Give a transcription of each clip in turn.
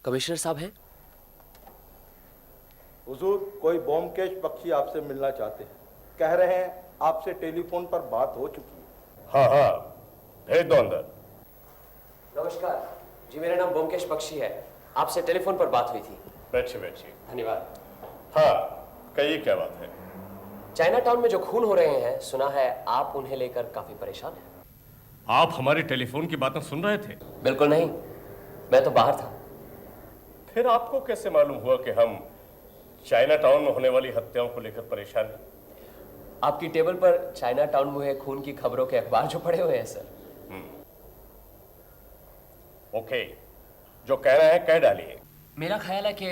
Commissioner साहब हैं? हुजूर, कोई ब्योमकेश बख्शी आपसे मिलना चाहते हैं। कह रहे हैं आपसे टेलीफोन पर बात हो चुकी है। हाँ हाँ, भेज दो अंदर। नमस्कार जी, मेरा नाम ब्योमकेश बख्शी है। आपसे टेलीफोन पर बात हुई थी। बैठिए बैठिए। धन्यवाद। हाँ, कहिए क्या बात है। चाइना टाउन में जो खून हो रहे हैं, सुना है आप उन्हें लेकर काफी परेशान हैं। आप हमारी टेलीफोन की बातें सुन रहे थे? बिल्कुल नहीं, मैं तो बाहर था। फिर आपको कैसे मालूम हुआ कि हम चाइना टाउन में होने वाली हत्याओं को लेकर परेशान हैं? आपकी टेबल पर चाइना टाउन में हुए खून की खबरों के अखबार जो पड़े हुए हैं सर। ओके, जो कह रहे हैं कह डालिए। मेरा ख्याल है कि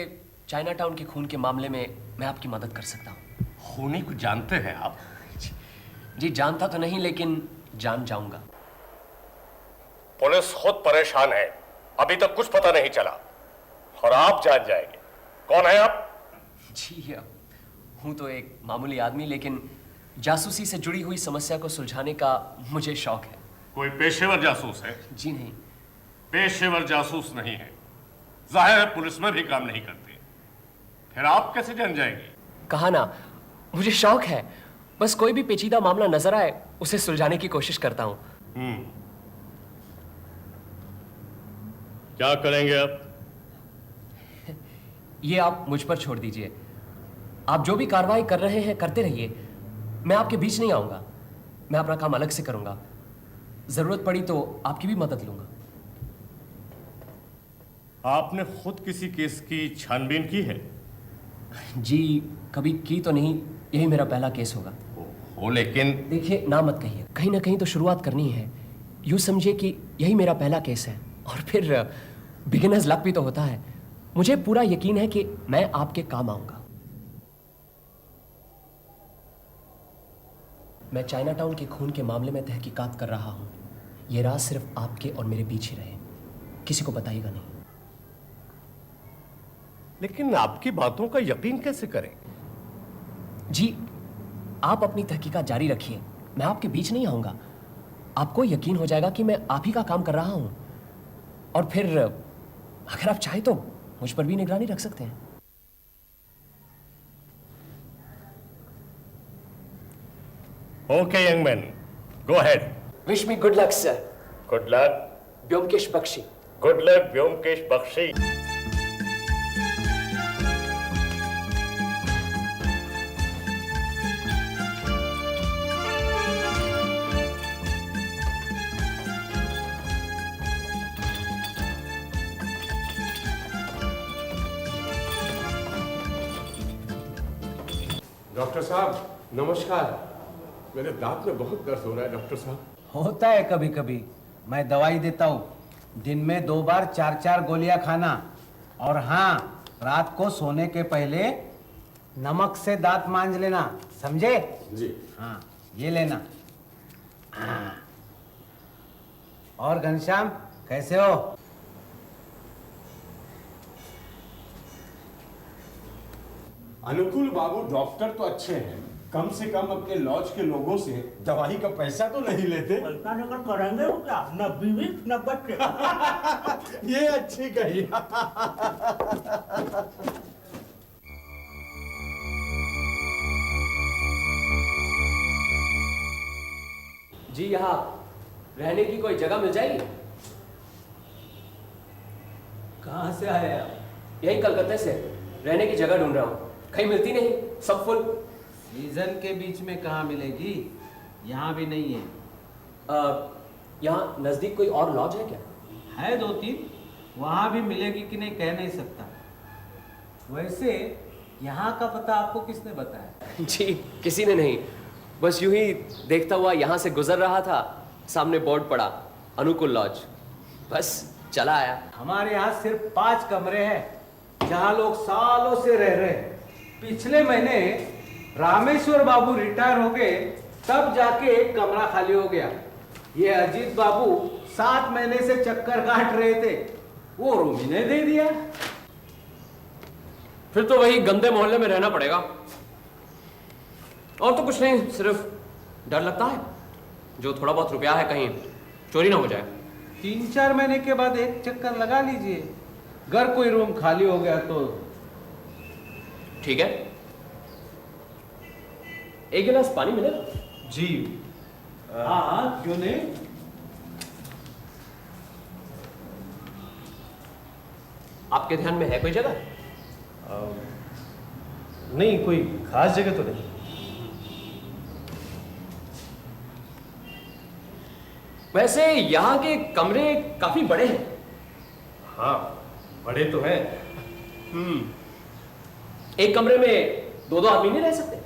चाइना टाउन के खून के मामले में मैं आपकी मदद कर सकता हूँ। खूनी को जानते हैं आप? जी जानता तो नहीं, लेकिन जान जाऊंगा। पुलिस खुद परेशान है, अभी तक कुछ पता नहीं चला और आप जान जाएंगे। कौन है आप? जी हूँ तो एक मामूली आदमी, लेकिन जासूसी से जुड़ी हुई समस्या को सुलझाने का मुझे शौक है। कोई पेशेवर जासूस है? जी नहीं। पेशेवर जासूस नहीं है, जाहिर है पुलिस में भी काम नहीं करते। फिर आप कैसे जान जाएंगे? कहा ना, मुझे शौक है। बस कोई भी पेचीदा मामला नजर आए उसे सुलझाने की कोशिश करता हूँ। क्या करेंगे आप? ये आप मुझ पर छोड़ दीजिए। आप जो भी कार्रवाई कर रहे हैं करते रहिए, मैं आपके बीच नहीं आऊंगा। मैं अपना काम अलग से करूंगा। जरूरत पड़ी तो आपकी भी मदद लूंगा। आपने खुद किसी केस की छानबीन की है? जी कभी की तो नहीं, यही मेरा पहला केस होगा। हो, लेकिन देखिए, ना मत कहिए, कहीं ना कहीं तो शुरुआत करनी है। यूं समझिए कि यही मेरा पहला केस है, और फिर बिगिनर्स लक भी तो होता है। मुझे पूरा यकीन है कि मैं आपके काम आऊंगा। मैं चाइना टाउन के खून के मामले में तहकीकात कर रहा हूं। यह राज सिर्फ आपके और मेरे बीच ही रहे, किसी को बताइएगा नहीं। लेकिन आपकी बातों का यकीन कैसे करें? जी आप अपनी तहकीकात जारी रखिए, मैं आपके बीच नहीं आऊंगा। आपको यकीन हो जाएगा कि मैं आप ही का काम कर रहा हूं, और फिर अगर आप चाहे तो मुझ पर भी निगरानी रख सकते हैं। Okay young man, go ahead. Wish me good luck sir. Good luck. Byomkesh Bakshi. Good luck Byomkesh Bakshi. Doctor साहब नमस्कार। मेरे दांत में बहुत दर्द हो रहा है डॉक्टर साहब। होता है कभी कभी, मैं दवाई देता हूँ। दिन में 2 बार 4-4 गोलियां खाना, और हाँ, रात को सोने के पहले नमक से दांत मांज लेना, समझे? जी हाँ, ये लेना। हाँ। और घनश्याम कैसे हो? अनुकूल बाबू डॉक्टर तो अच्छे हैं, कम से कम अपने लॉज के लोगों से दवाई का पैसा तो नहीं लेते। पैसा लेकर करेंगे वो क्या? न बीवी न बच्चे। ये अच्छी कही। जी यहाँ रहने की कोई जगह मिल जाएगी? कहाँ से आए आप? यही कलकत्ते से रहने की जगह ढूंढ रहा हूँ, कहीं मिलती नहीं, सब फुल। सीजन के बीच में कहाँ मिलेगी? यहाँ भी नहीं है। यहाँ नजदीक कोई और लॉज है क्या? है 2-3, वहाँ भी मिलेगी कि नहीं कह नहीं सकता। वैसे यहाँ का पता आपको किसने बताया? जी किसी ने नहीं, बस यूं ही देखता हुआ यहाँ से गुजर रहा था, सामने बोर्ड पड़ा अनुकूल लॉज, बस चला आया। हमारे यहाँ सिर्फ 5 कमरे हैं जहाँ लोग सालों से रह रहे हैं। पिछले महीने रामेश्वर बाबू रिटायर हो गए, तब जाके एक कमरा खाली हो गया। ये अजीत बाबू 7 महीने से चक्कर काट रहे थे, वो रूम ही ने दे दिया। फिर तो वही गंदे मोहल्ले में रहना पड़ेगा। और तो कुछ नहीं, सिर्फ डर लगता है जो थोड़ा बहुत रुपया है कहीं चोरी ना हो जाए। 3-4 महीने के बाद एक चक्कर लगा लीजिए, अगर कोई रूम खाली हो गया तो ठीक है, एक गिलास पानी मिलेगा? जी हाँ, क्यों नहीं। आपके ध्यान में है कोई जगह? नहीं, कोई खास जगह तो नहीं। वैसे यहाँ के कमरे काफी बड़े हैं। हाँ, बड़े तो हैं। एक कमरे में दो दो आदमी नहीं रह सकते?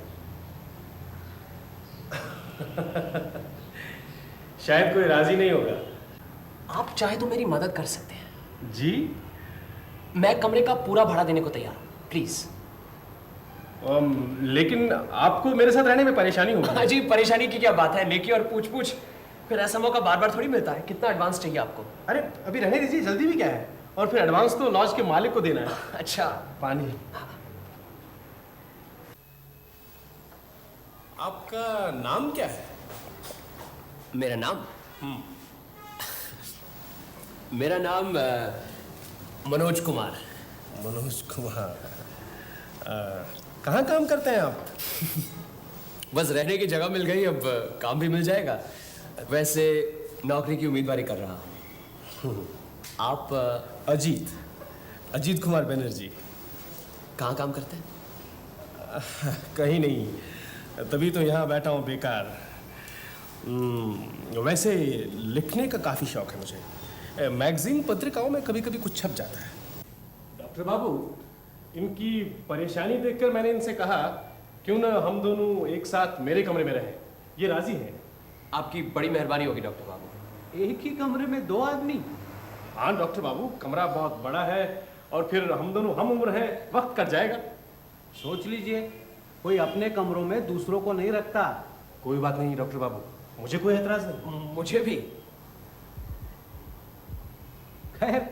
शायद कोई राजी नहीं होगा। आप चाहे तो मेरी मदद कर सकते हैं। जी? मैं कमरे का पूरा भाड़ा देने को तैयार हूं, प्लीज। लेकिन आपको मेरे साथ रहने में परेशानी होगी। जी, परेशानी की क्या बात है, नेकी और पूछ पूछ, फिर ऐसा मौका बार बार थोड़ी मिलता है। कितना एडवांस चाहिए आपको? अरे अभी रहने दीजिए, जल्दी भी क्या है। और फिर एडवांस तो लॉज के मालिक को देना है। अच्छा, पानी। आपका नाम क्या है? मेरा नाम मेरा नाम मनोज कुमार। मनोज कुमार। कहाँ काम करते हैं आप? बस रहने की जगह मिल गई, अब काम भी मिल जाएगा। वैसे नौकरी की उम्मीदवारी कर रहा हूँ। आप अजीत कुमार बनर्जी। कहाँ काम करते हैं? कहीं नहीं, तभी तो यहाँ बैठा हूँ बेकार। वैसे लिखने का काफ़ी शौक है मुझे। मैगजीन पत्रिकाओं में कभी कभी कुछ छप जाता है। डॉक्टर बाबू, इनकी परेशानी देखकर मैंने इनसे कहा क्यों ना हम दोनों एक साथ मेरे कमरे में रहें। ये राजी हैं। आपकी बड़ी मेहरबानी होगी डॉक्टर बाबू। एक ही कमरे में दो आदमी? हाँ डॉक्टर बाबू, कमरा बहुत बड़ा है और फिर हम दोनों हम उम्र हैं, वक्त कट जाएगा। सोच लीजिए, कोई अपने कमरों में दूसरों को नहीं रखता। कोई बात नहीं डॉक्टर बाबू, मुझे कोई एतराज नहीं। मुझे भी। खैर,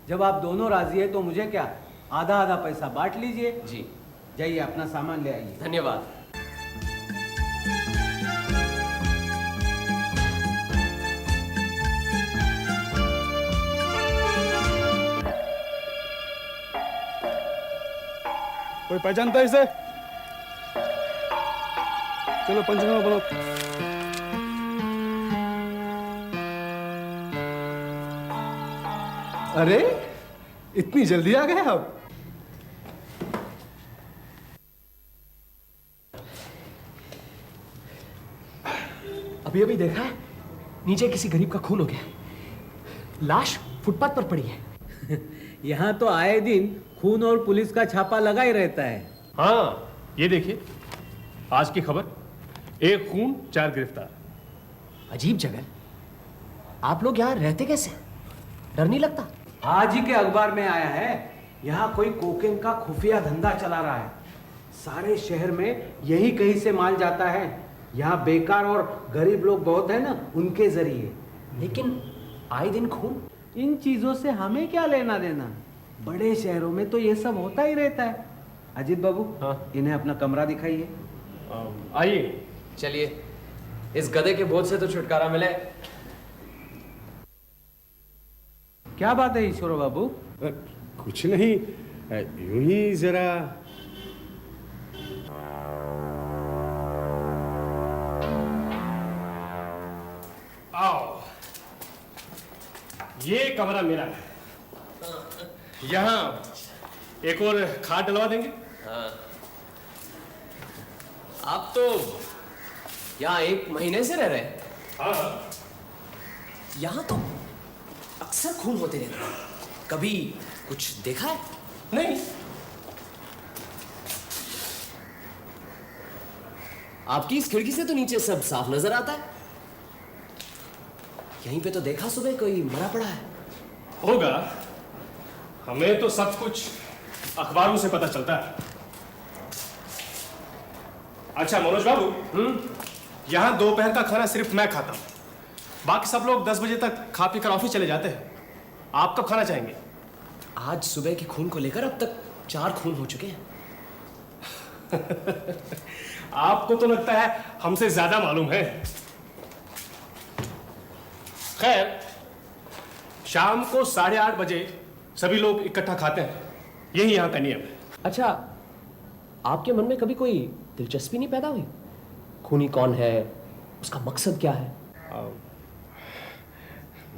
जब आप दोनों राजी है तो मुझे क्या, आधा आधा पैसा बांट लीजिए। जी, जाइए अपना सामान ले आइए। धन्यवाद। कोई पहचानता है इसे? चलो पंचनामा बनाओ। अरे इतनी जल्दी आ गए आप? अभी अभी देखा है, नीचे किसी गरीब का खून हो गया। लाश फुटपाथ पर पड़ी है। यहाँ तो आए दिन खून और पुलिस का छापा लगा ही रहता है। हाँ, ये देखिए आज की खबर, 1 खून 4 गिरफ्तार। अजीब जगह। आप लोग यहाँ रहते कैसे? डर नहीं लगता? आज ही के अखबार में आया है, यहाँ कोई कोकेन का खुफिया धंधा चला रहा है। सारे शहर में यही कहीं से माल जाता है। यहाँ बेकार और गरीब लोग बहुत है ना, उनके जरिए। लेकिन आए दिन खून। इन चीजों से हमें क्या लेना देना? बड़े शहरों में तो ये सब होता ही रहता है। अजीत बाबू, हाँ? इन्हें अपना कमरा दिखाइए। आइए। चलिए, इस गधे के बोझ से तो छुटकारा मिले। क्या बात है ईश्वर बाबू? कुछ नहीं, यूं ही जरा। आओ, ये कमरा मेरा है। यहाँ एक और खाट डलवा देंगे। आप तो यहाँ 1 महीने से रह रहे हैं। हाँ, यहाँ तो अक्सर खून होते रहते हैं। कभी कुछ देखा है? नहीं। आपकी इस खिड़की से तो नीचे सब साफ नजर आता है। यहीं पे तो देखा सुबह कोई मरा पड़ा है। होगा, हमें तो सब कुछ अखबारों से पता चलता है। अच्छा मनोज बाबू, यहाँ दोपहर का खाना सिर्फ मैं खाता हूँ, बाकी सब लोग 10 बजे तक खा पी कर ऑफिस चले जाते हैं। आप कब खाना चाहेंगे? आज सुबह के खून को लेकर अब तक 4 खून हो चुके हैं। आपको तो लगता है हमसे ज्यादा मालूम है। खैर, शाम को 8:30 बजे सभी लोग इकट्ठा खाते हैं, यही यहाँ का नियम है। अच्छा, आपके मन में कभी कोई दिलचस्पी नहीं पैदा हुई? खूनी कौन है, उसका मकसद क्या है?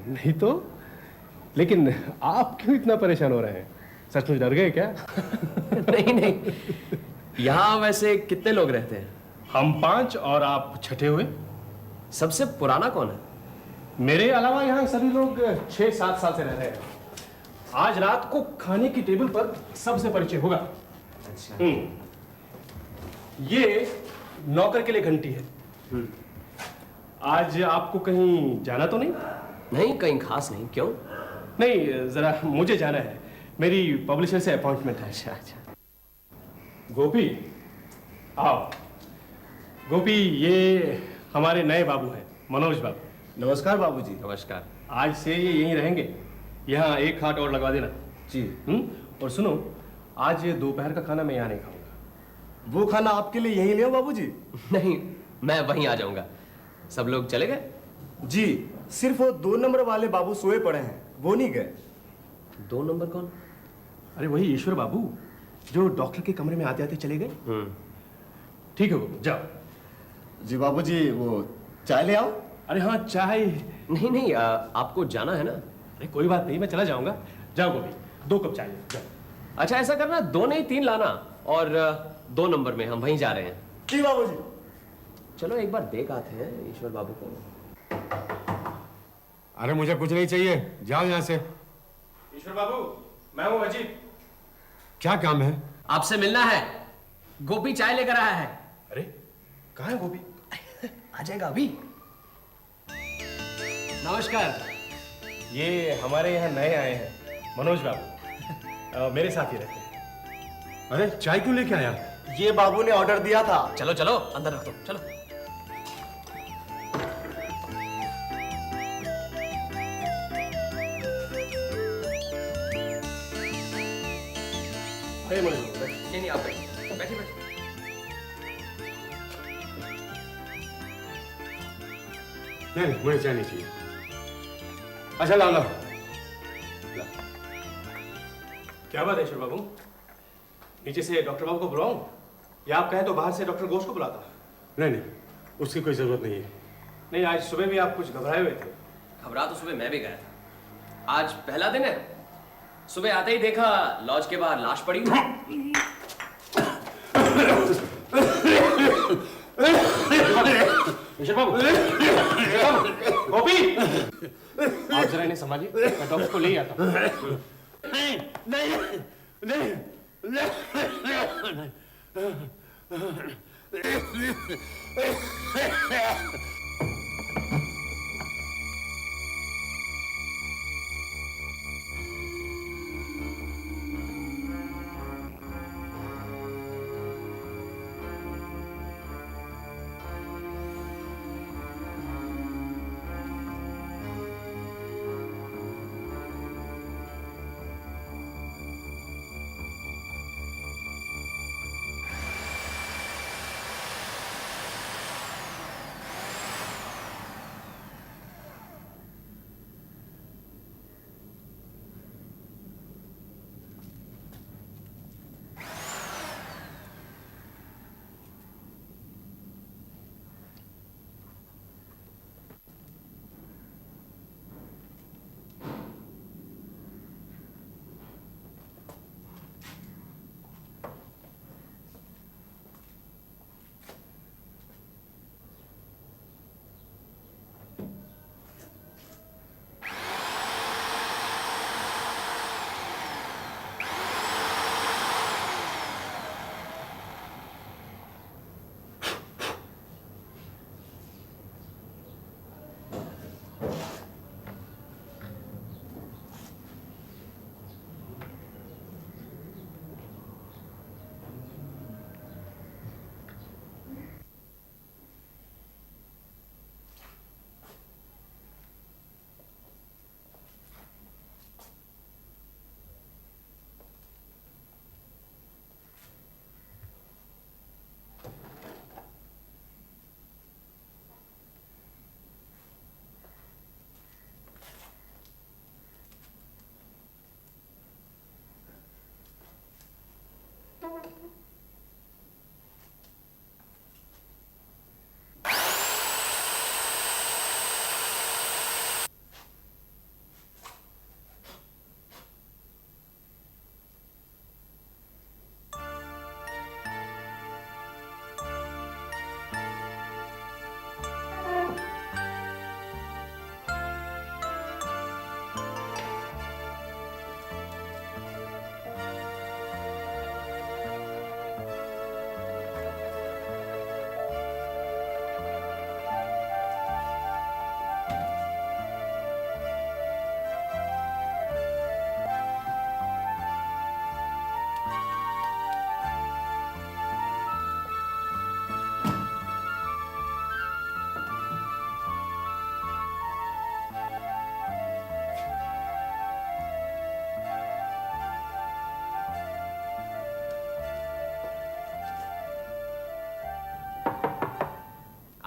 नहीं तो, लेकिन आप क्यों इतना परेशान हो रहे हैं? सचमुच डर गए क्या? नहीं नहीं, यहाँ वैसे कितने लोग रहते हैं? हम 5 और आप छठे हुए। सबसे पुराना कौन है? मेरे अलावा यहाँ सभी लोग 6-7 साल से रह रहे हैं। आज रात को खाने की टेबल पर सबसे परिचय होगा। अच्छा। ये नौकर के लिए घंटी है। आज आपको कहीं जाना तो नहीं? नहीं, कहीं खास नहीं। क्यों? नहीं, जरा मुझे जाना है, मेरी पब्लिशर से अपॉइंटमेंट है। अच्छा अच्छा। गोपी, आओ। गोपी, ये हमारे नए बाबू हैं, मनोज बाबू। नमस्कार बाबूजी। नमस्कार। आज से ये यहीं रहेंगे, यहाँ एक खाट और लगवा देना। जी। और सुनो, आज ये दोपहर का खाना मैं यहाँ नहीं खाऊंगा। वो खाना आपके लिए यहीं ले बाबूजी? नहीं, मैं वहीं आ जाऊंगा। सब लोग चले गए? जी, सिर्फ वो 2 नंबर वाले बाबू सोए पड़े हैं, वो नहीं गए। 2 नंबर कौन? अरे वही ईश्वर बाबू, जो डॉक्टर के कमरे में आते आते चले गए। ठीक है बाबू, जाओ। जी बाबूजी, वो चाय ले आओ। अरे हाँ, चाय। नहीं नहीं, आपको जाना है ना? अरे कोई बात नहीं, मैं चला जाऊंगा। जाओ गोपी, 2 कप चाय जाओ। अच्छा, ऐसा करना, 2 नहीं 3 लाना, और 2 नंबर में हम वहीं जा रहे हैं। जी बाबूजी। चलो एक बार देख आते हैं ईश्वर बाबू को। अरे मुझे कुछ नहीं चाहिए, जाओ यहाँ से। ईश्वर बाबू, मैं हूँ अजीत। क्या काम है? आपसे मिलना है। गोपी चाय लेकर आया है। अरे कहाँ है गोपी? आ जाएगा अभी। नमस्कार। ये हमारे यहाँ नए आए हैं, मनोज बाबू। मेरे साथ ही रहते हैं। अरे चाय क्यों लेके आया? ये बाबू ने ऑर्डर दिया था। चलो चलो, अंदर रख दो, चलो। अरे मनोज बाबू, बैठो। नहीं नहीं, आप बैठिए बैठिए बैठिए। नहीं, मुझे चाय नहीं चाहिए। अच्छा ला लो। क्या बात है ईश्वर बाबू? नीचे से डॉक्टर बाबू को बुलाऊं, या आप कहें तो बाहर से डॉक्टर घोष को बुलाता? नहीं नहीं, उसकी कोई जरूरत नहीं है। नहीं, आज सुबह भी आप कुछ घबराए हुए थे। घबरा तो सुबह मैं भी गया था। आज पहला दिन है। सुबह आते ही देखा लॉज के बाहर लाश पड़ी हुई। ईश्वर बाबू, गोपी, आप जरा इन्हें संभालिए, मैं डॉक्टर को ले ही आता हूँ।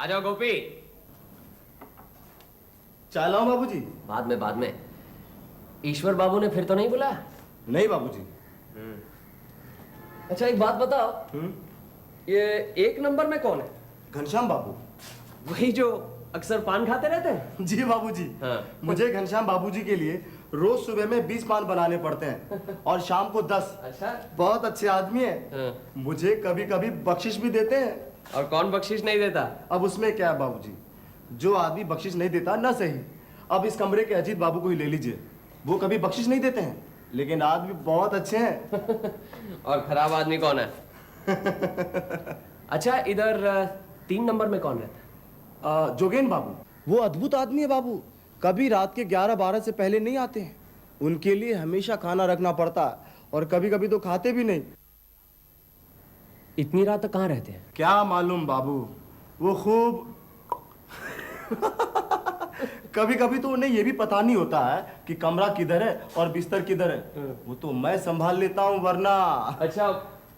आ जाओ गोपी। चाय लाऊं बाबूजी? बाद में ईश्वर बाबू ने फिर तो नहीं बुलाया? नहीं बाबूजी। अच्छा एक बात बताओ, ये 1 नंबर में कौन है? घनश्याम बाबू। वही जो अक्सर पान खाते रहते हैं? जी बाबूजी। हाँ। मुझे घनश्याम बाबूजी के लिए रोज सुबह में 20 पान बनाने पड़ते हैं और शाम को 10। अच्छा। बहुत अच्छे आदमी है। हाँ। मुझे कभी कभी बख्शिश भी देते हैं। और कौन बख्शिश नहीं देता? अब उसमें क्या है बाबूजी, जो आदमी बख्शिश नहीं देता ना सही। अब इस कमरे के अजीत बाबू को ही ले लीजिए, वो कभी बख्शिश नहीं देते हैं, लेकिन आदमी बहुत अच्छे हैं। और खराब आदमी कौन है? अच्छा इधर 3 नंबर में कौन रहता है? जोगेन बाबू। वो अद्भुत आदमी है बाबू, कभी रात के 11-12 से पहले नहीं आते हैं। उनके लिए हमेशा खाना रखना पड़ता है और कभी कभी तो खाते भी नहीं। इतनी रात तक कहाँ रहते हैं? क्या मालूम बाबू, वो खूब कभी कभी तो उन्हें ये भी पता नहीं होता है कि कमरा किधर है और बिस्तर किधर है। वो तो मैं संभाल लेता हूँ, वरना अच्छा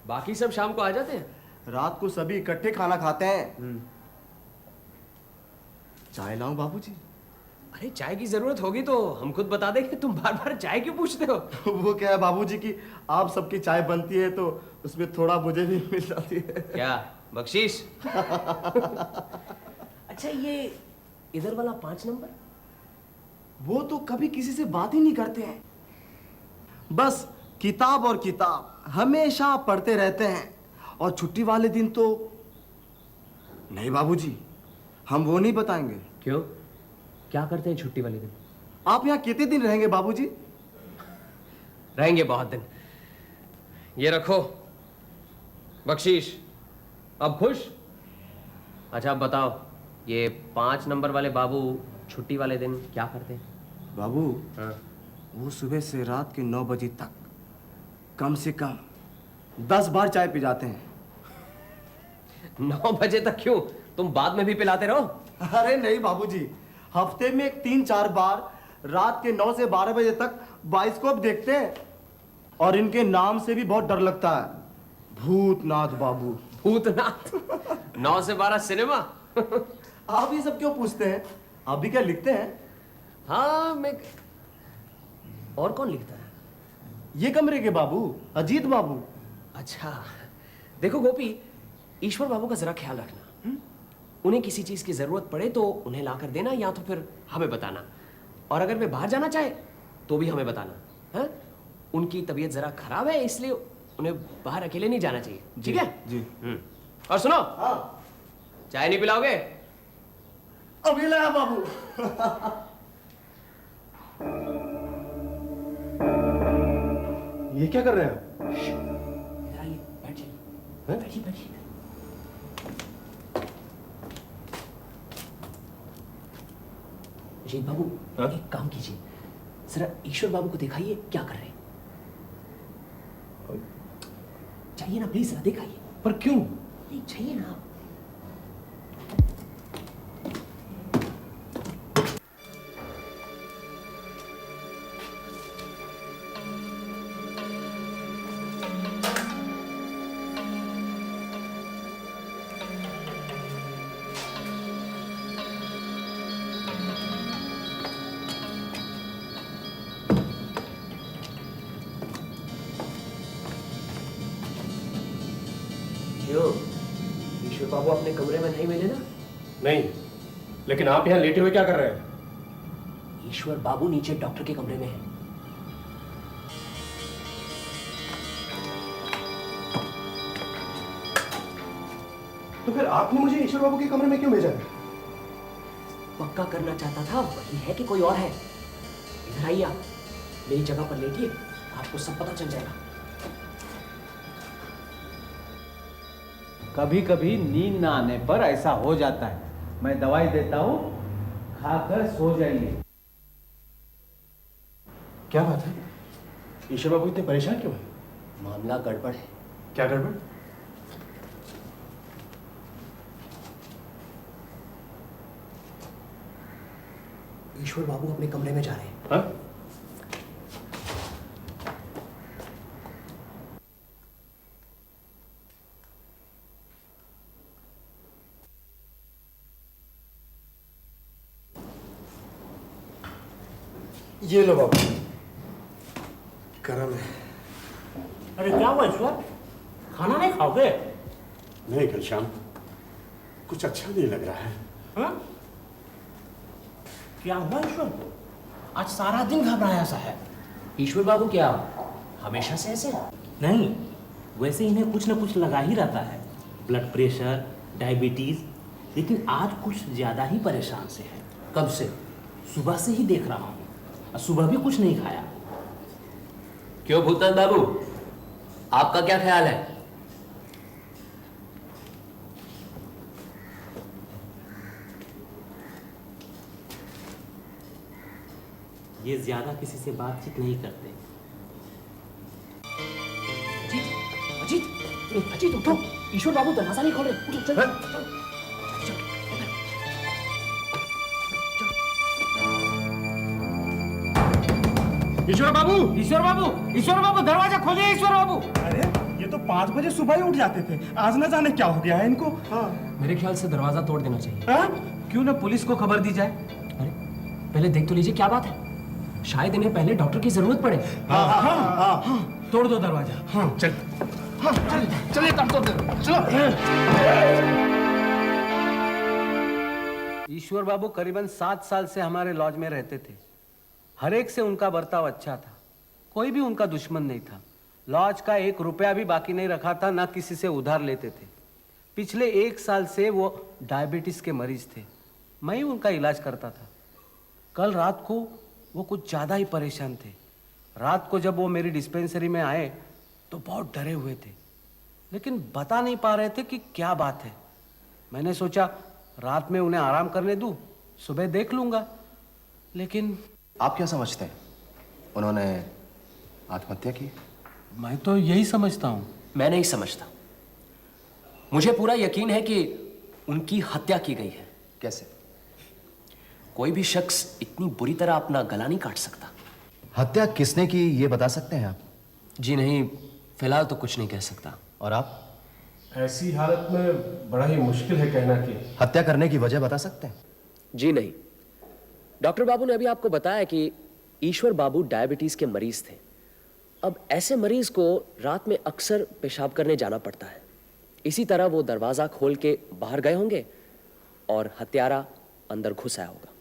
बाकी सब शाम को आ जाते हैं? रात को सभी इकट्ठे खाना खाते हैं। चाय लाऊं बाबूजी? अरे चाय की जरूरत होगी तो हम खुद बता देंगे, तुम बार बार चाय क्यों पूछते हो? वो क्या है बाबूजी कि आप सबकी चाय बनती है तो उसमें थोड़ा मुझे भी मिल जाती है। क्या बख्शीश? अच्छा ये इधर वाला 5 नंबर? वो तो कभी किसी से बात ही नहीं करते हैं, बस किताब और किताब हमेशा पढ़ते रहते हैं। और छुट्टी वाले दिन तो नहीं बाबूजी, हम वो नहीं बताएंगे। क्यों, क्या करते हैं छुट्टी वाले दिन? आप यहाँ कितने दिन रहेंगे बाबूजी? रहेंगे बहुत दिन। ये रखो बख्शीश, अब खुश? अच्छा अब बताओ, ये 5 नंबर वाले बाबू छुट्टी वाले दिन क्या करते हैं? बाबू हाँ। वो सुबह से रात के 9 बजे तक कम से कम 10 बार चाय पी जाते हैं। 9 बजे तक क्यों, तुम बाद में भी पिलाते रहो। अरे नहीं बाबूजी, हफ्ते में 3-4 बार रात के 9 से 12 बजे तक बाइस्कोप देखते हैं। और इनके नाम से भी बहुत डर लगता है, भूतनाथ बाबू। भूतनाथ? 9 से 12 सिनेमा? आप ये सब क्यों पूछते हैं, आप भी क्या लिखते हैं? हाँ मैं। और कौन लिखता है? ये कमरे के बाबू, अजीत बाबू। अच्छा देखो गोपी, ईश्वर बाबू का जरा ख्याल रखना। उन्हें किसी चीज की जरूरत पड़े तो उन्हें लाकर देना, या तो फिर हमें बताना। और अगर वे बाहर जाना चाहे तो भी हमें बताना। हाँ? उनकी तबीयत जरा खराब है, इसलिए उन्हें बाहर अकेले नहीं जाना चाहिए, ठीक है? जी। और सुनो, हाँ चाय नहीं पिलाओगे? अभी लाया बाबू। ये क्या कर रहे हैं आप? इधर आइए, बैठ जाइए। बैठिए बैठिए। अजीत बाबू एक काम कीजिए, जरा ईश्वर बाबू को दिखाइए क्या कर रहे हैं। चाहिए ना प्लीज, जरा दिखाइए। पर क्यों? नहीं चाहिए ना। क्यों, ईश्वर बाबू अपने कमरे में नहीं मिले ना? नहीं, लेकिन आप यहाँ लेटे हुए क्या कर रहे हैं? ईश्वर बाबू नीचे डॉक्टर के कमरे में है। तो फिर आपने मुझे ईश्वर बाबू के कमरे में क्यों भेजा है? पक्का करना चाहता था वही है कि कोई और है। इधर आइए, आप मेरी जगह पर लेटिए, आपको सब पता चल जाएगा। कभी कभी नींद ना आने पर ऐसा हो जाता है। मैं दवाई देता हूँ, खाकर सो जाइए। क्या बात है? ईश्वर बाबू इतने परेशान क्यों हैं? मामला गड़बड़ है। क्या गड़बड़? ईश्वर बाबू अपने कमरे में जा रहे हैं। हाँ? ये लो बाबू, करम है। अरे क्या हुआ ईश्वर, खाना नहीं खाओगे? नहीं घनश्याम, कुछ अच्छा नहीं लग रहा है। हाँ? क्या हुआ ईश्वर को? आज सारा दिन घबराया सा है। ईश्वर बाबू क्या हमेशा से ऐसे हैं? नहीं, वैसे इन्हें कुछ ना कुछ लगा ही रहता है, ब्लड प्रेशर, डायबिटीज, लेकिन आज कुछ ज्यादा ही परेशान से है। कब से? सुबह से ही देख रहा हूँ, और सुबह भी कुछ नहीं खाया। क्यों भूतनाथ बाबू, आपका क्या ख्याल है? ये ज्यादा किसी से बातचीत नहीं करते। अजीत, अजीत, अजीत उठो, ईश्वर बाबू दरवाजा नहीं खोल रहे। उठो, चल, चल, ईश्वर बाबू, ईश्वर बाबू, ईश्वर बाबू, दरवाजा खोलिए ईश्वर बाबू। अरे ये तो 5 बजे सुबह ही उठ जाते थे, आज न जाने क्या हो गया है इनको। हाँ। मेरे ख्याल से दरवाजा तोड़ देना चाहिए। हाँ? क्यों ना पुलिस को खबर दी जाए? अरे पहले देख तो लीजिए क्या बात है, शायद इन्हें पहले डॉक्टर की जरूरत पड़े। तोड़ दो दरवाजा। हाँ चल, चलिए चलो। ईश्वर बाबू करीबन 7 साल से हमारे लॉज में रहते थे। हर एक से उनका बर्ताव अच्छा था, कोई भी उनका दुश्मन नहीं था। लॉज का 1 रुपया भी बाकी नहीं रखा था, ना किसी से उधार लेते थे। पिछले 1 साल से वो डायबिटीज के मरीज थे, मैं ही उनका इलाज करता था। कल रात को वो कुछ ज़्यादा ही परेशान थे। रात को जब वो मेरी डिस्पेंसरी में आए तो बहुत डरे हुए थे, लेकिन बता नहीं पा रहे थे कि क्या बात है। मैंने सोचा रात में उन्हें आराम करने दूं, सुबह देख लूंगा। लेकिन आप क्या समझते हैं, उन्होंने आत्महत्या की? मैं तो यही समझता हूँ। मैं नहीं समझता, मुझे पूरा यकीन है कि उनकी हत्या की गई है। कैसे? कोई भी शख्स इतनी बुरी तरह अपना गला नहीं काट सकता। हत्या किसने की ये बता सकते हैं आप? जी नहीं, फिलहाल तो कुछ नहीं कह सकता। और आप? ऐसी हालत में बड़ा ही मुश्किल है कहना कि हत्या करने की वजह बता सकते हैं? जी नहीं, डॉक्टर बाबू ने अभी आपको बताया कि ईश्वर बाबू डायबिटीज के मरीज थे। अब ऐसे मरीज को रात में अक्सर पेशाब करने जाना पड़ता है, इसी तरह वो दरवाजा खोल के बाहर गए होंगे और हत्यारा अंदर घुस आया होगा।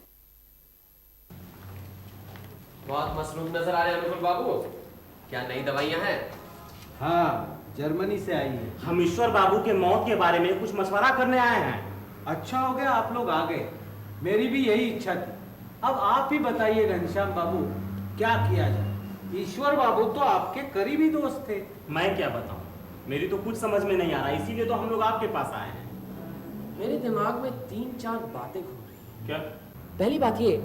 बहुत मसरूफ नजर आ रहे हैं अनुकुल बाबू, क्या नई दवाइयां हैं? हाँ, जर्मनी से आई है। हम ईश्वर बाबू के मौत के बारे में कुछ मशवरा करने आए हैं। अच्छा हो गया आप लोग आ गए, मेरी भी यही इच्छा थी। अब आप ही बताइए घनश्याम बाबू, क्या किया जाए? ईश्वर बाबू तो आपके करीबी दोस्त थे। मैं क्या बताऊं, मेरी तो कुछ समझ में नहीं आ रहा, इसीलिए तो हम लोग आपके पास आए हैं। मेरे दिमाग में 3-4 बातें घूम रही हैं। क्या? पहली बात ये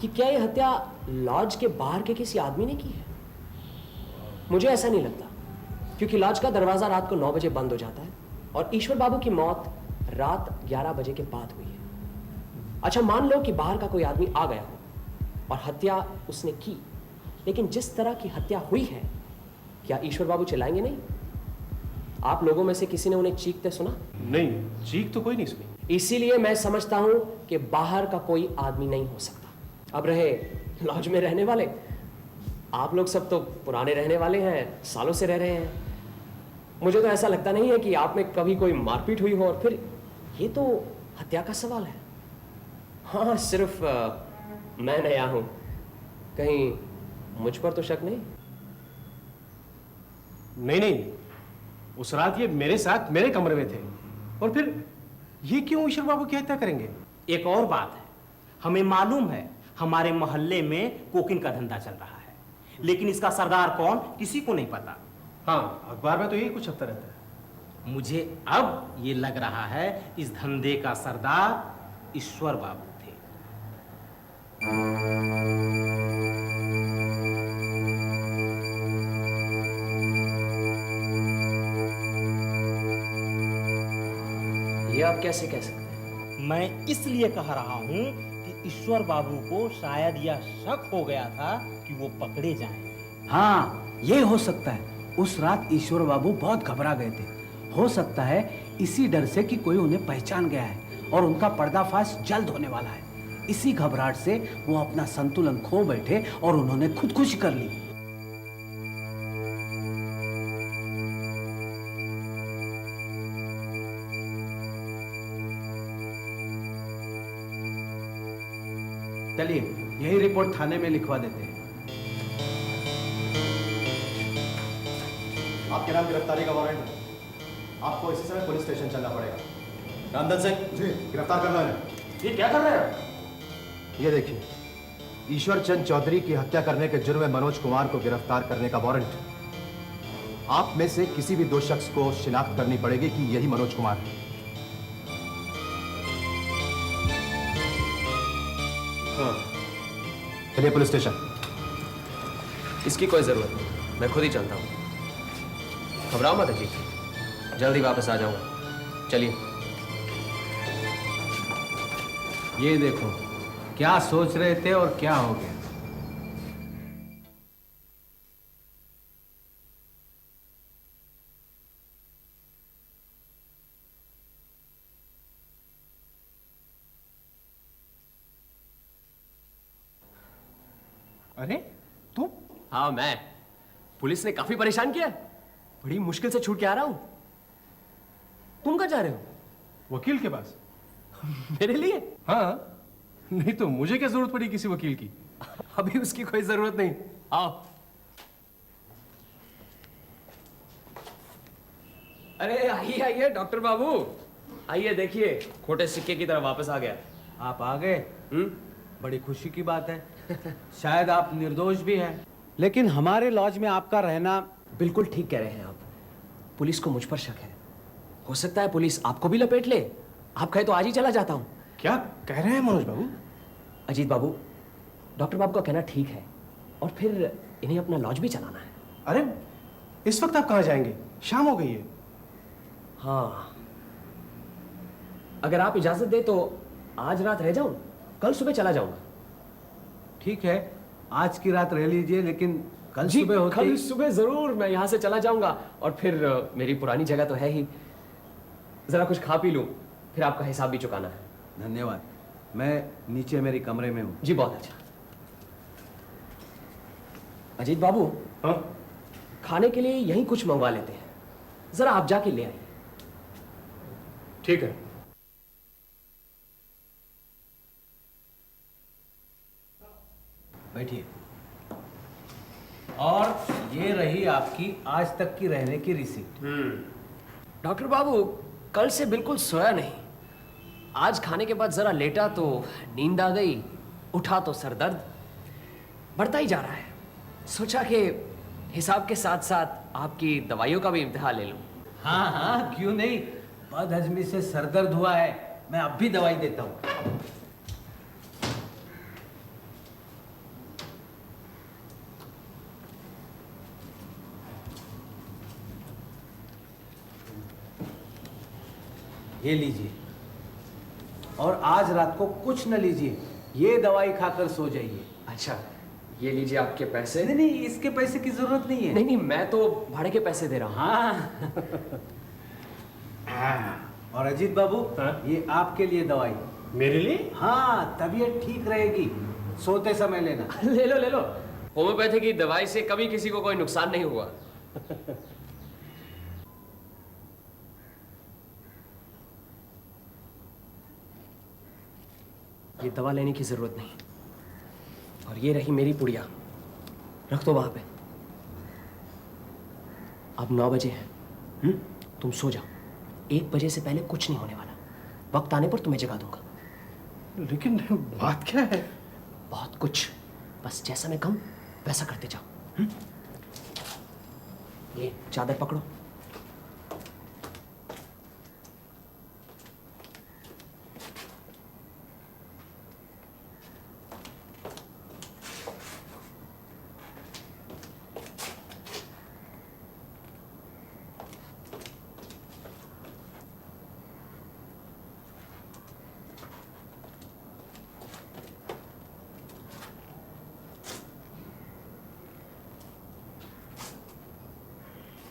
कि क्या ये हत्या लॉज के बाहर के किसी आदमी ने की है? मुझे ऐसा नहीं लगता, क्योंकि लॉज का दरवाजा रात को 9 बजे बंद हो जाता है और ईश्वर बाबू की मौत रात 11 बजे के बाद हुई है। अच्छा, मान लो कि बाहर का कोई आदमी आ गया हो और हत्या उसने की, लेकिन जिस तरह की हत्या हुई है, क्या ईश्वर बाबू चिल्लाएंगे नहीं? आप लोगों में से किसी ने उन्हें चीखते सुना? नहीं, चीख तो कोई नहीं सुनी। इसीलिए मैं समझता हूं कि बाहर का कोई आदमी नहीं हो सकता। अब रहे लॉज में रहने वाले, आप लोग सब तो पुराने रहने वाले हैं, सालों से रह रहे हैं। मुझे तो ऐसा लगता नहीं है कि आप में कभी कोई मारपीट हुई हो, और फिर ये तो हत्या का सवाल है। हाँ, सिर्फ मैं नया हूं, कहीं मुझ पर तो शक नहीं? नहीं, उस रात ये मेरे साथ मेरे कमरे में थे, और फिर ये क्यों ईश्वर बाबू की हत्या करेंगे? एक और बात है, हमें मालूम है हमारे मोहल्ले में कोकिन का धंधा चल रहा है, लेकिन इसका सरदार कौन किसी को नहीं पता। हाँ, अखबार में तो यही कुछ छपता रहता है। मुझे अब ये लग रहा है इस धंधे का सरदार ईश्वर बाबू थे। ये आप कैसे कह सकते हैं? मैं इसलिए कह रहा हूं कि ईश्वर बाबू को शायद यह शक हो गया था कि वो पकड़े जाएं। हाँ, ये हो सकता है। उस रात ईश्वर बाबू बहुत घबरा गए थे। हो सकता है इसी डर से कि कोई उन्हें पहचान गया है और उनका पर्दाफाश जल्द होने वाला है। इसी घबराहट से वो अपना संतुलन खो बैठे और उन्होंने खुदकुशी कर ली। चलिए यही रिपोर्ट थाने में लिखवा देते हैं। आपके नाम गिरफ्तारी का वारंट है। आपको इसी समय पुलिस स्टेशन चलना पड़ेगा। रामदन सिंह जी, गिरफ्तार करना है। ये क्या कर रहे हैं? ये देखिए, ईश्वर चंद चौधरी की हत्या करने के जुर्म में मनोज कुमार को गिरफ्तार करने का वारंट। आप में से किसी भी दो शख्स को शिनाख्त करनी पड़ेगी कि यही मनोज कुमार है। चलिए पुलिस स्टेशन। इसकी कोई जरूरत नहीं, मैं खुद ही चलता हूँ। घबराओ मत अजीत, जल्दी वापस आ जाऊंगा। चलिए। ये देखो क्या सोच रहे थे और क्या हो गया। अरे तू? हाँ मैं। पुलिस ने काफी परेशान किया, बड़ी मुश्किल से छूट के आ रहा हूं। तुम कहाँ जा रहे हो? वकील के पास। मेरे लिए? हाँ, नहीं तो मुझे क्या जरूरत पड़ी किसी वकील की? अभी उसकी कोई जरूरत नहीं। आओ। अरे आइए आइए डॉक्टर बाबू, आइए देखिए, खोटे सिक्के की तरह वापस आ गया। आप आ गए? बड़ी खुशी की बात है। शायद आप निर्दोष भी हैं, लेकिन हमारे लॉज में आपका रहना। बिल्कुल ठीक कह रहे हैं आप। पुलिस को मुझ पर शक है। हो सकता है पुलिस आपको भी लपेट ले। आप कहे तो आज ही चला जाता हूं। क्या कह रहे हैं मनोज बाबू? अजीत बाबू, डॉक्टर बाबू का कहना ठीक है, और फिर इन्हें अपना लॉज भी चलाना है। अरे इस वक्त आप कहाँ जाएंगे? शाम हो गई है। हाँ, अगर आप इजाजत दे तो आज रात रह जाऊं, कल सुबह चला जाऊंगा। ठीक है, आज की रात रह लीजिए, लेकिन कल जी, सुबह होते कल ही। सुबह जरूर मैं यहाँ से चला जाऊंगा, और फिर मेरी पुरानी जगह तो है ही, जरा कुछ खा पी लूं, फिर आपका हिसाब भी चुकाना है। धन्यवाद। मैं नीचे मेरे कमरे में हूँ। जी बहुत अच्छा। अजीत बाबू, हाँ? खाने के लिए यहीं कुछ मंगवा लेते हैं, जरा आप जाके ले आइए। ठीक है। बैठिए। और ये रही आपकी आज तक की रहने की रिसीप्ट। डॉक्टर बाबू, कल से बिल्कुल सोया नहीं। आज खाने के बाद जरा लेटा तो नींद आ गई, उठा तो सर दर्द बढ़ता ही जा रहा है। सोचा कि हिसाब के साथ साथ आपकी दवाइयों का भी इम्तिहान ले लूं। हाँ हाँ, क्यों नहीं। बदहजमी से सरदर्द हुआ है, मैं अब भी दवाई देता हूँ। ये लीजिए, और आज रात को कुछ न लीजिए, ये दवाई खाकर सो जाइए। अच्छा, ये लीजिए आपके पैसे। नहीं नहीं, इसके पैसे की जरूरत नहीं है। नहीं नहीं, मैं तो भाड़े के पैसे दे रहा हूँ। हाँ। और अजीत बाबू, हाँ? ये आपके लिए दवाई। मेरे लिए? हाँ, तबीयत ठीक रहेगी, सोते समय लेना। ले लो ले लो, होम्योपैथी की दवाई से कभी किसी को कोई नुकसान नहीं हुआ। ये दवा लेने की जरूरत नहीं, और ये रही मेरी पुड़िया, रख दो वहां पे। अब 9 बजे हैं। तुम सो जाओ, 1 बजे से पहले कुछ नहीं होने वाला। वक्त आने पर तुम्हें जगा दूंगा। लेकिन बात क्या है? बहुत कुछ, बस जैसा मैं कहूं वैसा करते जाओ। ये चादर पकड़ो।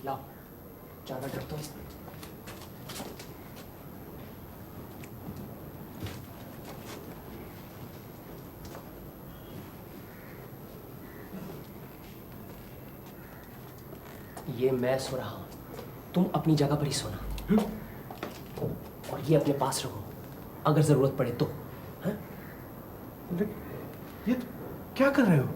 लाओ, चादर ढक दो। ये मैं सो रहा हूं, तुम अपनी जगह पर ही सोना। और ये अपने पास रखो, अगर जरूरत पड़े तो। हाँ? ये क्या कर रहे हो?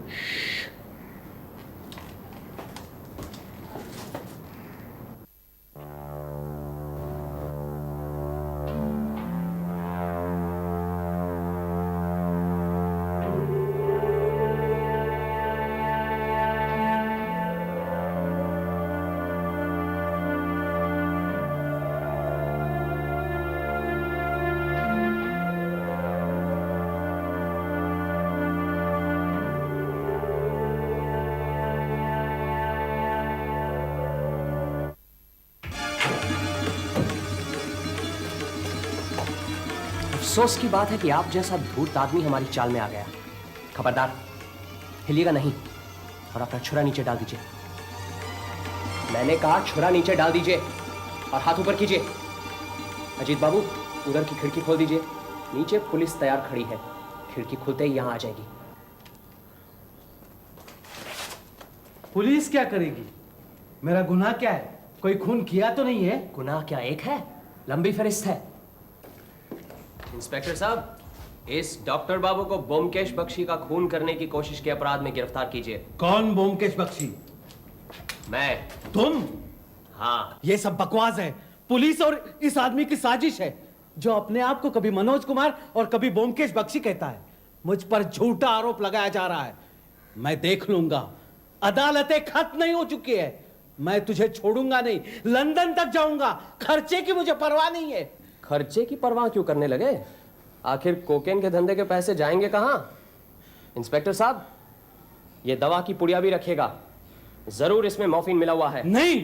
अफसोस की बात है कि आप जैसा धूर्त आदमी हमारी चाल में आ गया। खबरदार, हिलिएगा नहीं और अपना छुरा नीचे डाल दीजिए। मैंने कहा छुरा नीचे डाल दीजिए और हाथ ऊपर कीजिए। अजीत बाबू, उधर की खिड़की खोल दीजिए। नीचे पुलिस तैयार खड़ी है, खिड़की खुलते ही यहां आ जाएगी। पुलिस क्या करेगी? मेरा गुनाह क्या है? कोई खून किया तो नहीं है? गुनाह क्या एक है, लंबी फहरिस्त है। इंस्पेक्टर साहब, इस डॉक्टर बाबू को ब्योमकेश बख्शी का खून करने की कोशिश के अपराध में गिरफ्तार कीजिए। कौन ब्योमकेश बख्शी? मैं। तुम? हाँ। ये सब बकवास है। पुलिस और इस आदमी की साजिश है, जो अपने आप को कभी मनोज कुमार और कभी ब्योमकेश बख्शी कहता है। मुझ पर झूठा आरोप लगाया जा रहा है। मैं देख लूंगा। अदालतें खत्म नहीं हो चुकी है। मैं तुझे छोड़ूंगा नहीं, लंदन तक जाऊंगा। खर्चे की मुझे परवाह नहीं है। खर्चे की परवाह क्यों करने लगे? आखिर कोकेन के धंधे के पैसे जाएंगे कहां? इंस्पेक्टर साहब, ये दवा की पुड़िया भी रखिएगा, जरूर इसमें मॉर्फिन मिला हुआ है। नहीं,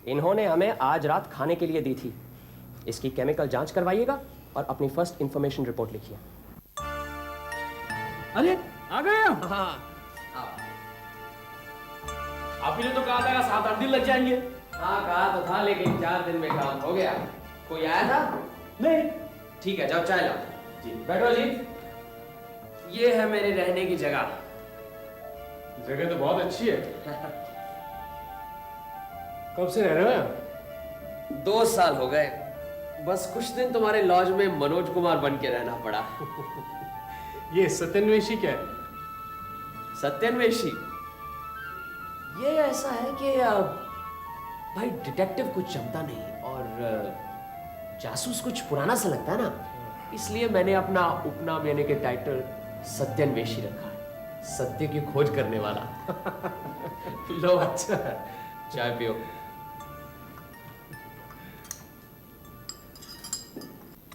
इन्होंने हमें आज रात खाने के लिए दी थी। इसकी केमिकल जांच करवाइएगा और अपनी फर्स्ट इंफॉर्मेशन रिपोर्ट लिखिए। अरे आ गए हम। हाँ, आप ही ने तो कहा था 7-8 दिन लग जाएंगे। हाँ कहा तो था, लेकिन 4 दिन में काम हो गया। कोई आया था? नहीं। ठीक है, जाओ चाय लाओ। जी बैठो जी। ये है मेरे रहने की जगह। जगह तो बहुत अच्छी है। कब से रह रहे हो? 2 साल हो गए। बस कुछ दिन तुम्हारे लॉज में मनोज कुमार बन के रहना पड़ा। ये सत्यन्वेषी क्या है? सत्यन्वेषी ये ऐसा है कि भाई डिटेक्टिव कुछ जमता नहीं और जासूस कुछ पुराना सा लगता है ना, इसलिए मैंने अपना उपनाम यानी कि टाइटल सत्यन्वेषी रखा है। सत्य की खोज करने वाला। लो अच्छा, चाय पियो।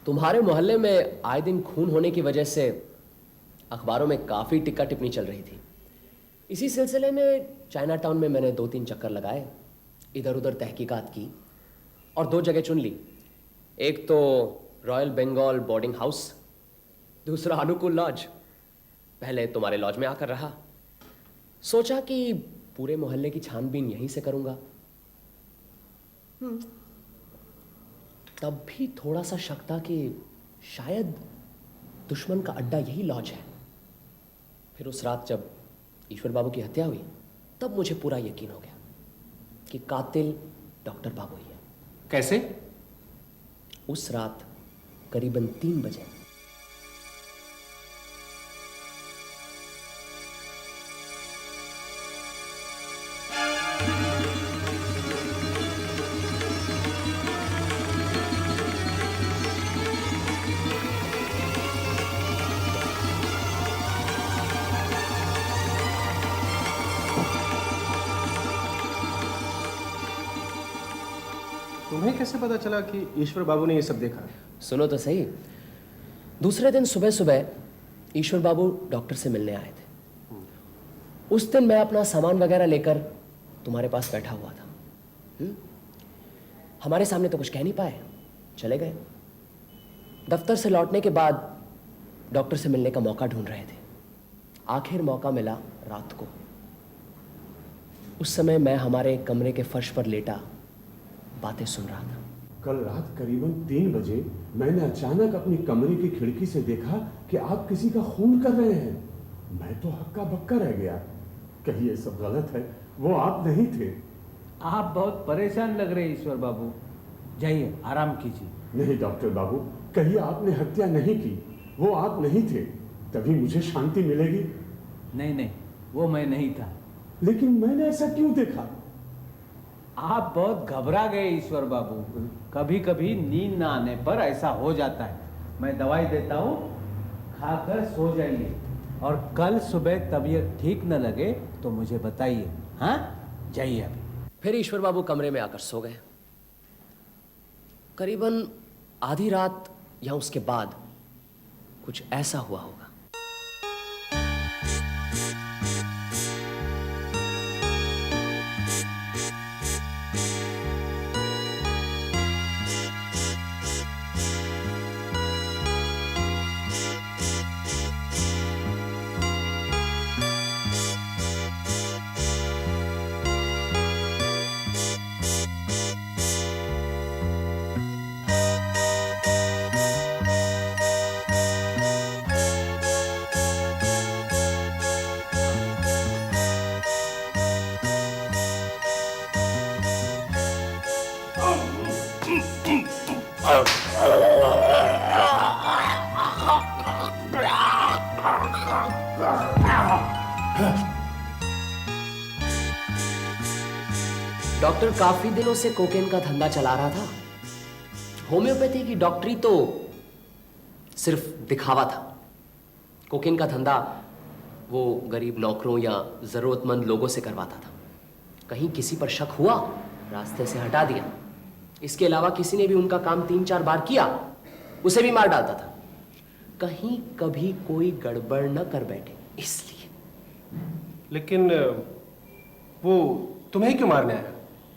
तुम्हारे मोहल्ले में आए दिन खून होने की वजह से अखबारों में काफी टिक्का टिप्पणी चल रही थी। इसी सिलसिले में चाइना टाउन में मैंने 2-3 चक्कर लगाए, इधर उधर तहकीकात की और 2 जगह चुन ली। एक तो रॉयल बंगाल बोर्डिंग हाउस, दूसरा अनुकूल लॉज। पहले तुम्हारे लॉज में आकर रहा, सोचा कि पूरे मोहल्ले की छानबीन यहीं से करूंगा। तब भी थोड़ा सा शक था कि शायद दुश्मन का अड्डा यही लॉज है। फिर उस रात जब ईश्वर बाबू की हत्या हुई, तब मुझे पूरा यकीन हो गया कि कातिल डॉक्टर बाबू ही है। कैसे? उस रात करीबन 3 बजे तुम्हें कैसे पता चला कि ईश्वर बाबू ने ये सब देखा? सुनो तो सही। दूसरे दिन सुबह सुबह ईश्वर बाबू डॉक्टर से मिलने आए थे। उस दिन मैं अपना सामान वगैरह लेकर तुम्हारे पास बैठा हुआ था। हमारे सामने तो कुछ कह नहीं पाए, चले गए। दफ्तर से लौटने के बाद डॉक्टर से मिलने का मौका ढूंढ रहे थे। आखिर मौका मिला रात को। उस समय मैं हमारे कमरे के फर्श पर लेटा बातें सुन रहा था। कल रात करीबन 3 बजे मैंने अचानक अपनी कमरे की खिड़की से देखा कि आप किसी का खून कर रहे हैं। मैं तो हक्का बक्का रह गया। कहीं ये सब गलत है, वो आप नहीं थे। आप बहुत परेशान लग रहे हैं ईश्वर बाबू, जाइए आराम कीजिए। नहीं डॉक्टर बाबू, कहिए आपने हत्या नहीं की, वो आप नहीं थे, तभी मुझे शांति मिलेगी। नहीं नहीं, वो मैं नहीं था। लेकिन मैंने ऐसा क्यों देखा? आप बहुत घबरा गए ईश्वर बाबू, कभी कभी नींद ना आने पर ऐसा हो जाता है। मैं दवाई देता हूँ, खाकर सो जाइए, और कल सुबह तबीयत ठीक न लगे तो मुझे बताइए। हाँ, जाइए अभी। फिर ईश्वर बाबू कमरे में आकर सो गए। करीबन आधी रात या उसके बाद कुछ ऐसा हुआ होगा। डॉक्टर काफी दिनों से कोकेन का धंधा चला रहा था। होम्योपैथी की डॉक्टरी तो सिर्फ दिखावा था। कोकेन का धंधा वो गरीब नौकरों या जरूरतमंद लोगों से करवाता था। कहीं किसी पर शक हुआ, रास्ते से हटा दिया। इसके अलावा किसी ने भी उनका काम 3-4 बार किया, उसे भी मार डालता था। कहीं कभी कोई गड़बड़ न कर बैठे, इसलिए। लेकिन वो तुम्हें क्यों मारने आया?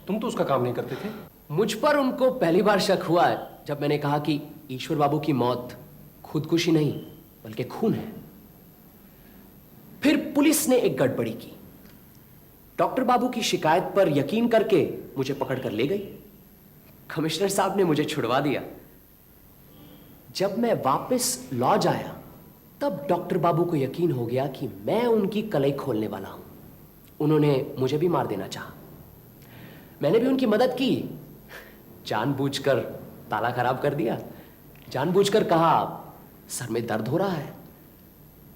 तुम तो उसका काम नहीं करते थे। मुझ पर उनको पहली बार शक हुआ है जब मैंने कहा कि ईश्वर बाबू की मौत खुदकुशी नहीं बल्कि खून है। फिर पुलिस ने एक गड़बड़ी की। डॉक्टर बाबू की शिकायत पर यकीन करके मुझे पकड़कर ले गई। कमिश्नर साहब ने मुझे छुड़वा दिया। जब मैं वापस लॉज आया तब डॉक्टर बाबू को यकीन हो गया कि मैं उनकी कलई खोलने वाला हूं। उन्होंने मुझे भी मार देना चाहा। मैंने भी उनकी मदद की, जानबूझकर ताला खराब कर दिया, जानबूझकर कहा सर में दर्द हो रहा है।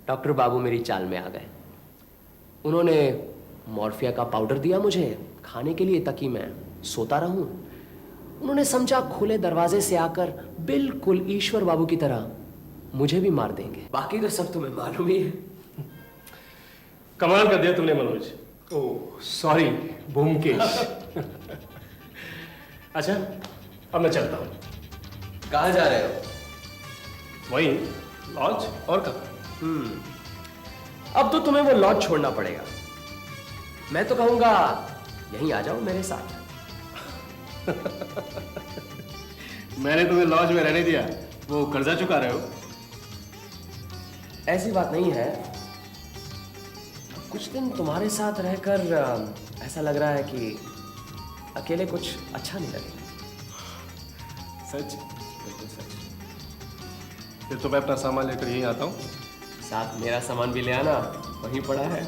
डॉक्टर बाबू मेरी चाल में आ गए। उन्होंने मॉर्फिया का पाउडर दिया मुझे खाने के लिए ताकि मैं सोता रहूं। उन्होंने समझा खुले दरवाजे से आकर बिल्कुल ईश्वर बाबू की तरह मुझे भी मार देंगे। बाकी तो सब तुम्हें मालूम ही है। कमाल कर दिया तुमने मनोज। Oh sorry Byomkesh. अच्छा, अब मैं चलता हूँ। कहाँ जा रहे हो? वही लॉज, और कहाँ? अब तो तुम्हें वो लॉज छोड़ना पड़ेगा। मैं तो कहूंगा यहीं आ जाओ मेरे साथ। मैंने तुम्हें लॉज में रहने दिया, वो कर्जा चुका रहे हो? ऐसी बात नहीं है। कुछ दिन तुम्हारे साथ रहकर ऐसा लग रहा है कि अकेले कुछ अच्छा नहीं लगेगा। सच? बिल्कुल सच। फिर तो मैं अपना सामान लेकर यहीं आता हूँ। साथ मेरा सामान भी ले आना, वहीं पड़ा है।